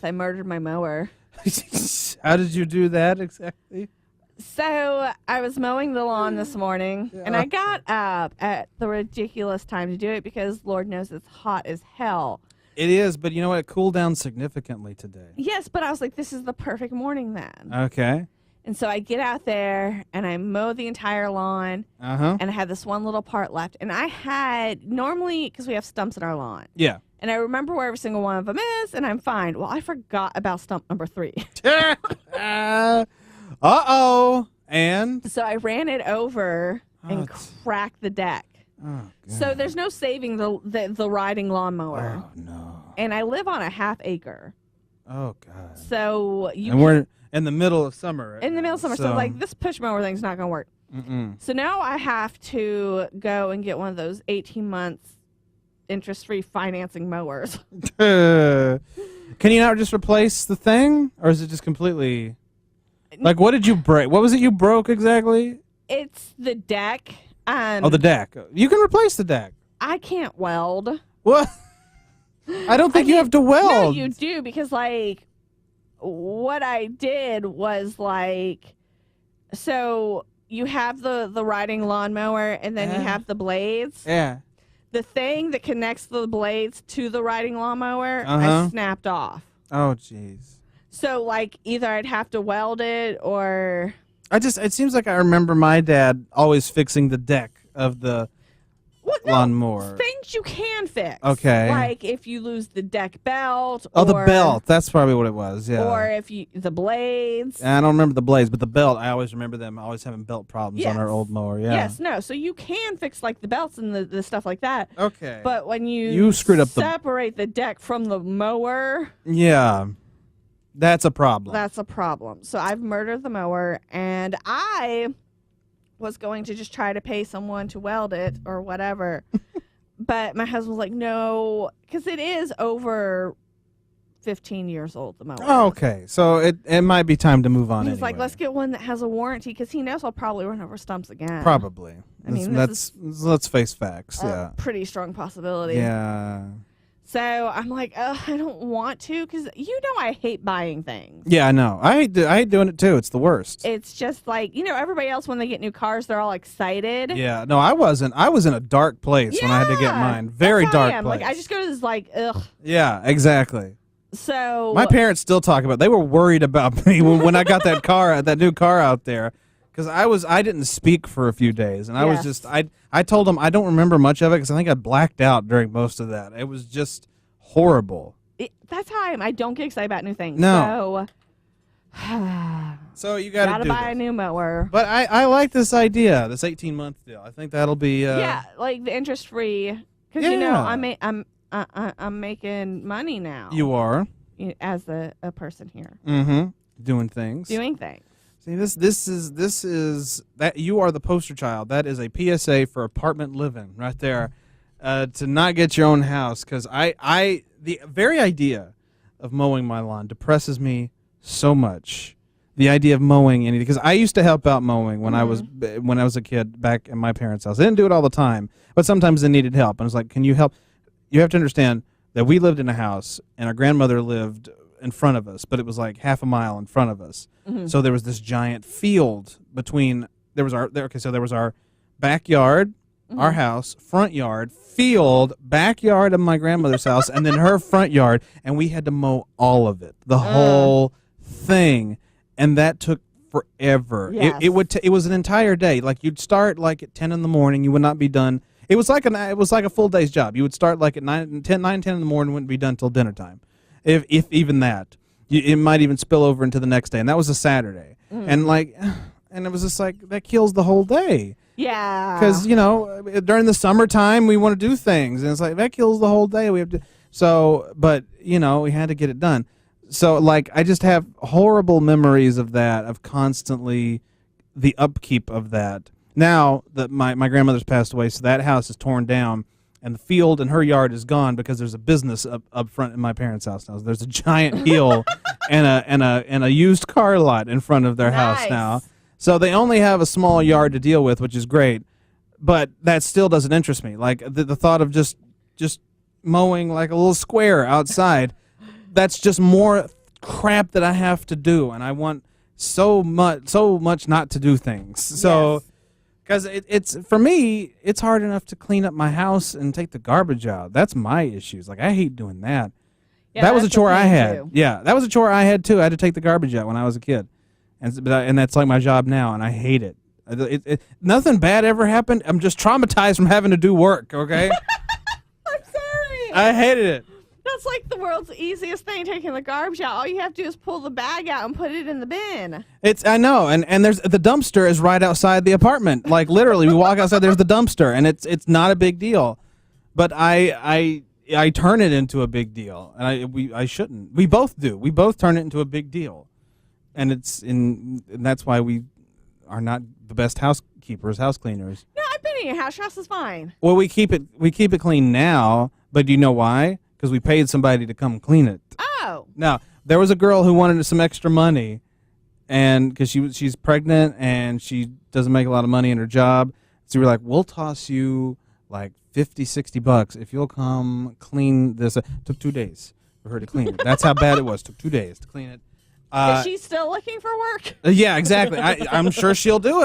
I murdered my mower. How did you do that exactly? So I was mowing the lawn this morning, and I got up at the ridiculous time to do it because Lord knows it's hot as hell. It is, but you know what? It cooled down significantly today. Yes, but I was like, this is the perfect morning then. Okay. And so I get out there, and I mow the entire lawn, and I had this one little part left. And I had, normally, because we have stumps in our lawn. Yeah. And I remember where every single one of them is, and I'm fine. Well, I forgot about stump number 3. Uh-oh. And? So I ran it over and cracked the deck. Oh, so there's no saving the riding lawnmower. Oh, no. And I live on a half acre. Oh, God. So you And we're in the middle of summer. In the middle of summer. So like, this push mower thing's not going to work. So now I have to go and get one of those 18 months interest-free financing mowers. Can you not just replace the thing? Or is it just completely... Like, what did you break? What was it you broke exactly? It's the deck. The deck. You can replace the deck. I can't weld. What? I don't think you have to weld. No, you do, because, like, what I did was, like, so you have the riding lawnmower, and then you have the blades. Yeah. The thing that connects the blades to the riding lawnmower, I snapped off. Oh, jeez. So, like, either I'd have to weld it or... It seems like I remember my dad always fixing the deck of the lawnmower. Things you can fix. Okay. Like if you lose the deck belt. Oh, the belt. That's probably what it was, yeah. Or if the blades. I don't remember the blades, but the belt, I always remember them always having belt problems on our old mower, yeah. Yes, no. So you can fix, like, the belts and the stuff like that. Okay. But when you screwed up separate the deck from the mower. Yeah. That's a problem. That's a problem. So I've murdered the mower, and I was going to just try to pay someone to weld it or whatever. But my husband was like, no, because it is over 15 years old, the mower. Oh, okay. So it might be time to move on He's anyway. like, let's get one that has a warranty, because he knows I'll probably run over stumps again. Probably. I mean, let's face facts, yeah. Pretty strong possibility. Yeah. So I'm like, I don't want to, because I hate buying things. Yeah, I know. I hate doing it too. It's the worst. It's just like, everybody else, when they get new cars, they're all excited. Yeah. No, I wasn't. I was in a dark place when I had to get mine. Very dark place. Like, I just go to this, like, ugh. Yeah, exactly. So my parents still talk about it. They were worried about me when I got that new car out there. Because I didn't speak for a few days, and I was just, I told them I don't remember much of it because I think I blacked out during most of that. It was just horrible. That's how I am. I don't get excited about new things. No. So you gotta buy a new mower. But I like this idea, this 18-month deal. I think that'll be like the interest free, because I'm making money now. You are as a person here. Doing things. See, this is that you are the poster child. That is a PSA for apartment living right there. To not get your own house, because the very idea of mowing my lawn depresses me so much. The idea of mowing anything, because I used to help out mowing when I was a kid back in my parents' house. I didn't do it all the time, but sometimes they needed help. And I was like, can you help? You have to understand that we lived in a house, and our grandmother lived in front of us, but it was like half a mile in front of us. So there was this giant field between. There was our backyard, our house, front yard, field, backyard of my grandmother's house, and then her front yard, and we had to mow all of it, the whole thing, and that took forever. Yes. It was an entire day. Like, you'd start like at 10 in the morning, you would not be done. It was like a full day's job. You would start like at 10 in the morning, wouldn't be done till dinner time, if even that. It might even spill over into the next day, and that was a Saturday, and it was just like that kills the whole day. Yeah. Because, during the summertime, we want to do things. And it's like, that kills the whole day. We have to. So, but, we had to get it done. So, like, I just have horrible memories of that, of constantly the upkeep of that. Now that my grandmother's passed away, so that house is torn down, and the field in her yard is gone because there's a business up front in my parents' house now. There's a giant hill and a used car lot in front of their house now. So they only have a small yard to deal with, which is great, but that still doesn't interest me. Like the thought of just mowing like a little square outside, that's just more crap that I have to do, and I want so much not to do things. So, because it's for me, it's hard enough to clean up my house and take the garbage out. That's my issues. Like I hate doing that. Yeah, that was a chore I had. Too. Yeah, that was a chore I had too. I had to take the garbage out when I was a kid, and that's like my job now, and I hate it. Nothing bad ever happened. I'm just traumatized from having to do work. Okay. I'm sorry. I hated it. That's like the world's easiest thing, taking the garbage out. All you have to do is pull the bag out and put it in the bin. I know, and there's the dumpster is right outside the apartment. Like literally, we walk outside, there's the dumpster, and it's not a big deal, but I turn it into a big deal, and I shouldn't. We both do. We both turn it into a big deal, and and that's why we are not the best house cleaners. No, I've been in your house. Your house is fine. Well, we keep it clean now, but do you know why? Because we paid somebody to come clean it. Oh. Now, there was a girl who wanted some extra money, and because she's pregnant and she doesn't make a lot of money in her job, so we were like, we'll toss you like $50-$60 if you'll come clean this. It took 2 days for her to clean it. That's how bad it was. It took 2 days to clean it. Is she still looking for work? Yeah, exactly. I'm sure she'll do it.